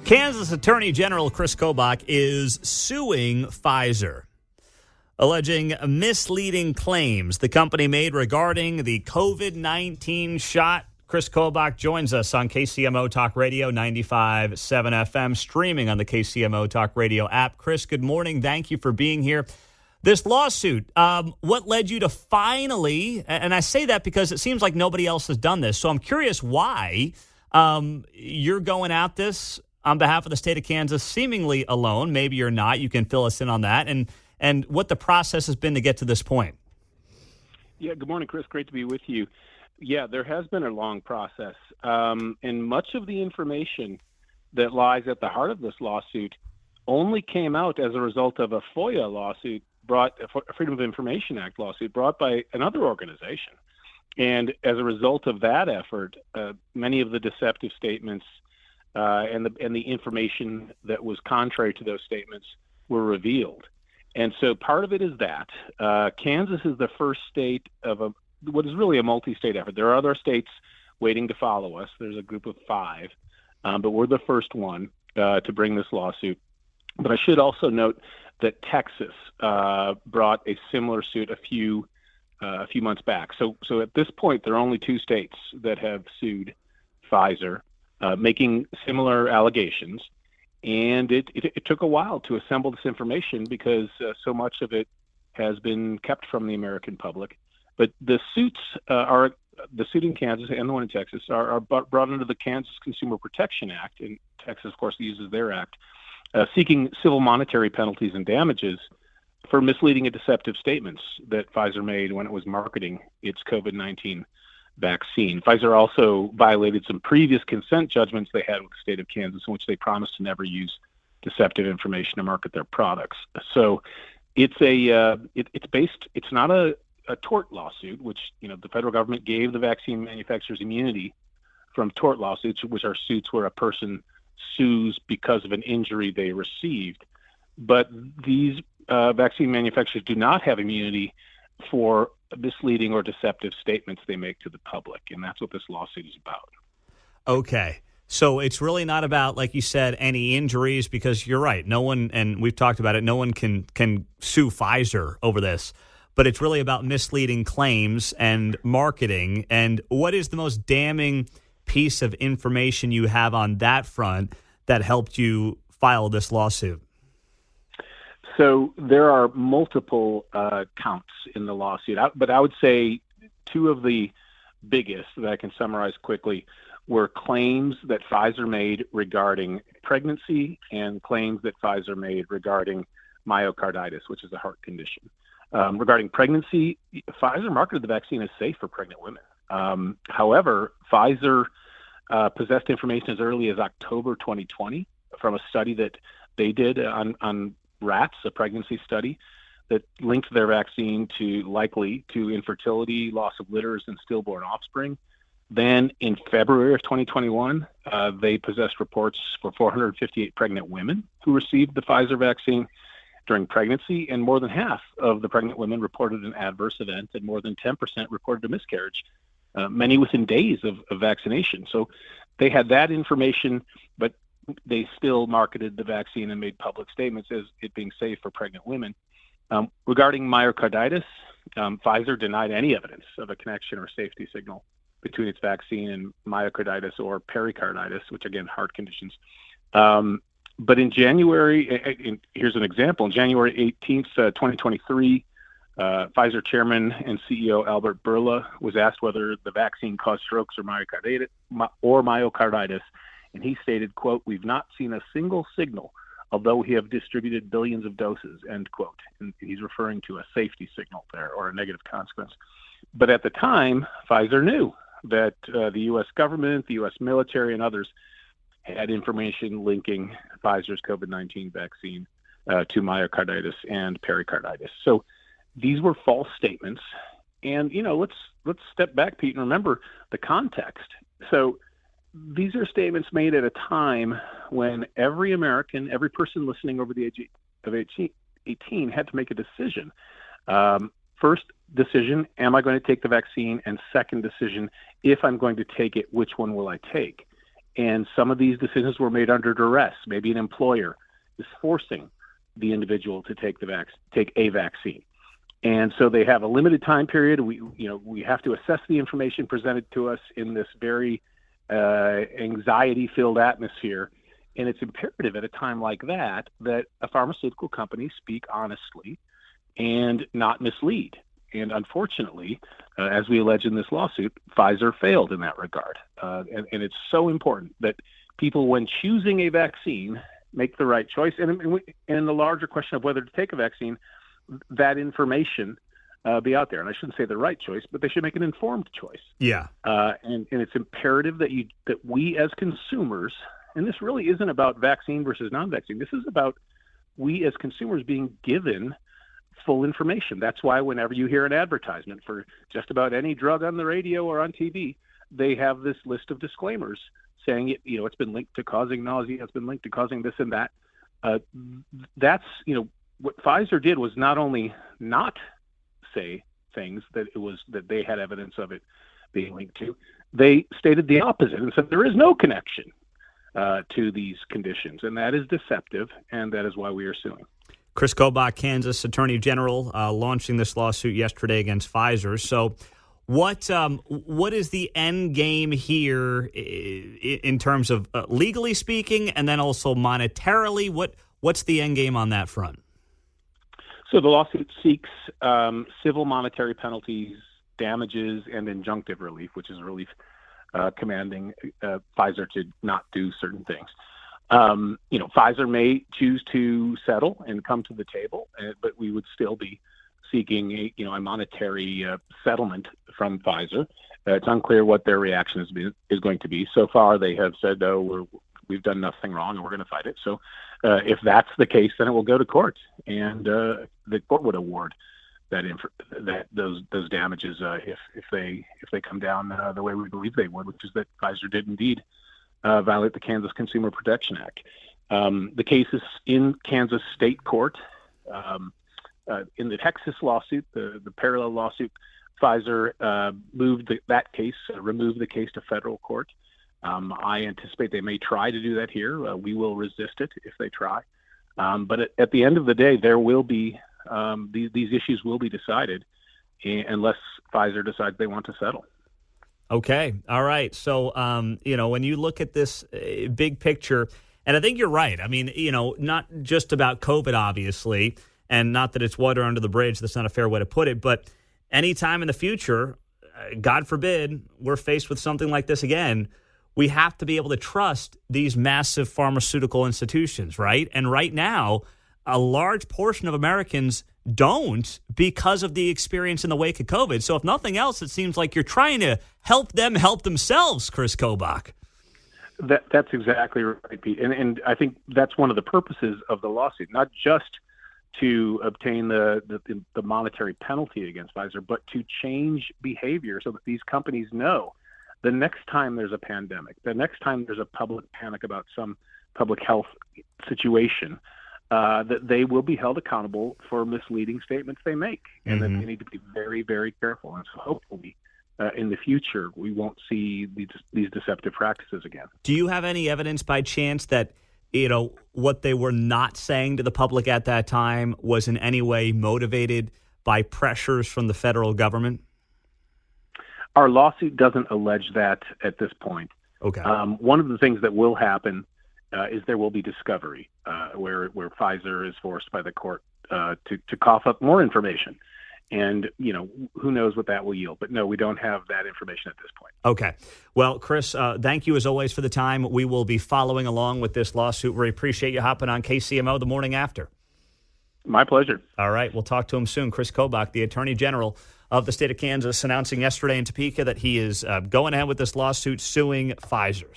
Kansas Attorney General Kris Kobach is suing Pfizer, alleging misleading claims the company made regarding the COVID-19 shot. Kris Kobach joins us on KCMO Talk Radio 95.7 FM, streaming on the KCMO Talk Radio app. Kris, good morning. Thank you for being here. This lawsuit, what led you to finally, and I say that because it seems like nobody else has done this, so I'm curious why you're going at this on behalf of the state of Kansas, seemingly alone. Maybe you're not. You can fill us in on that, and what the process has been to get to this point. Yeah, good morning, Chris. Great to be with you. Yeah, there has been a long process, and much of the information that lies at the heart of this lawsuit only came out as a result of a FOIA lawsuit, a Freedom of Information Act lawsuit brought by another organization. And as a result of that effort, many of the deceptive statements and the information that was contrary to those statements were revealed. And so part of it is that Kansas is the first state of what is really a multi-state effort. There are other states waiting to follow us. There's a group of 5, but we're the first one to bring this lawsuit. But I should also note that Texas brought a similar suit a few months back. So at this point, there are only 2 states that have sued Pfizer, making similar allegations. And it took a while to assemble this information because so much of it has been kept from the American public. But the suits the suit in Kansas and the one in Texas are brought under the Kansas Consumer Protection Act, and Texas, of course, uses their act, seeking civil monetary penalties and damages for misleading and deceptive statements that Pfizer made when it was marketing its COVID-19 vaccine. Pfizer also violated some previous consent judgments they had with the state of Kansas in which they promised to never use deceptive information to market their products. So it's it's not a tort lawsuit, which, the federal government gave the vaccine manufacturers immunity from tort lawsuits, which are suits where a person sues because of an injury they received. But these vaccine manufacturers do not have immunity for misleading or deceptive statements they make to the public, and that's what this lawsuit is about. Okay. So it's really not about, like you said, any injuries, because you're right. No one, and we've talked about it, no one can sue Pfizer over this. But it's really about misleading claims and marketing. And what is the most damning piece of information you have on that front that helped you file this lawsuit? So there are multiple counts in the lawsuit, but I would say 2 of the biggest that I can summarize quickly were claims that Pfizer made regarding pregnancy and claims that Pfizer made regarding myocarditis, which is a heart condition. Regarding pregnancy, Pfizer marketed the vaccine as safe for pregnant women. However, Pfizer possessed information as early as October 2020 from a study that they did on rats, a pregnancy study that linked their vaccine likely to infertility, loss of litters, and stillborn offspring. Then in February of 2021, they possessed reports for 458 pregnant women who received the Pfizer vaccine during pregnancy, and more than half of the pregnant women reported an adverse event, and more than 10% reported a miscarriage, many within days of vaccination. So they had that information, but they still marketed the vaccine and made public statements as it being safe for pregnant women. Regarding myocarditis, Pfizer denied any evidence of a connection or safety signal between its vaccine and myocarditis or pericarditis, which, again, heart conditions. But in January, here's an example. On January 18th, 2023, Pfizer chairman and CEO Albert Bourla was asked whether the vaccine caused strokes or myocarditis, and he stated, quote, "We've not seen a single signal, although we have distributed billions of doses," end quote. And he's referring to a safety signal there, or a negative consequence. But at the time, Pfizer knew that the U.S. government, the U.S. military, and others had information linking Pfizer's COVID-19 vaccine to myocarditis and pericarditis. So these were false statements. And, let's step back, Pete, and remember the context. So these are statements made at a time when every American, every person listening over the age of 18 had to make a decision. First decision, am I going to take the vaccine? And second decision, if I'm going to take it, which one will I take? And some of these decisions were made under duress. Maybe an employer is forcing the individual to take a vaccine. And so they have a limited time period. We have to assess the information presented to us in this very anxiety-filled atmosphere. And it's imperative at a time like that a pharmaceutical company speak honestly and not mislead. And unfortunately, as we allege in this lawsuit, Pfizer failed in that regard. And it's so important that people, when choosing a vaccine, make the right choice. And in the larger question of whether to take a vaccine, that information be out there. And I shouldn't say the right choice, but they should make an informed choice. Yeah. And it's imperative that we as consumers, and this really isn't about vaccine versus non-vaccine. This is about we as consumers being given full information. That's why whenever you hear an advertisement for just about any drug on the radio or on TV, they have this list of disclaimers saying it's been linked to causing nausea, it's been linked to causing this and that. That's what Pfizer did was not only not say things that they had evidence of it being linked to, they stated the opposite and said there is no connection to these conditions, and that is deceptive, and that is why we are suing. Kris Kobach, Kansas Attorney General, launching this lawsuit yesterday against Pfizer. So what is the end game here in terms of legally speaking, and then also monetarily? What's the end game on that front? So the lawsuit seeks civil monetary penalties, damages, and injunctive relief, which is relief commanding Pfizer to not do certain things. Pfizer may choose to settle and come to the table, but we would still be seeking a monetary settlement from Pfizer. It's unclear what their reaction is going to be. So far, they have said, we've done nothing wrong and we're going to fight it. So if that's the case, then it will go to court, and the court would award those damages if they come down the way we believe they would, which is that Pfizer did indeed violate the Kansas Consumer Protection Act. The case is in Kansas state court. In the Texas lawsuit, the parallel lawsuit, Pfizer removed the case to federal court. I anticipate they may try to do that here. We will resist it if they try. But at the end of the day, there will be these issues will be decided unless Pfizer decides they want to settle. Okay. All right. So, when you look at this big picture, and I think you're right. I mean, not just about COVID, obviously, and not that it's water under the bridge. That's not a fair way to put it. But anytime in the future, God forbid, we're faced with something like this again, we have to be able to trust these massive pharmaceutical institutions, right? And right now, a large portion of Americans don't because of the experience in the wake of COVID. So if nothing else, it seems like you're trying to help them help themselves, Kris Kobach. That's exactly right, Pete. And I think that's one of the purposes of the lawsuit, not just to obtain the monetary penalty against Pfizer, but to change behavior so that these companies know the next time there's a pandemic, the next time there's a public panic about some public health situation, that they will be held accountable for misleading statements they make, and that they need to be very, very careful. And so hopefully in the future, we won't see these deceptive practices again. Do you have any evidence by chance that, what they were not saying to the public at that time was in any way motivated by pressures from the federal government? Our lawsuit doesn't allege that at this point. Okay. One of the things that will happen is there will be discovery where Pfizer is forced by the court to cough up more information. And, who knows what that will yield. But no, we don't have that information at this point. Okay. Well, Kris, thank you as always for the time. We will be following along with this lawsuit. We appreciate you hopping on KCMO the morning after. My pleasure. All right. We'll talk to him soon. Kris Kobach, the Attorney General of the state of Kansas, announcing yesterday in Topeka that he is going ahead with this lawsuit suing Pfizer.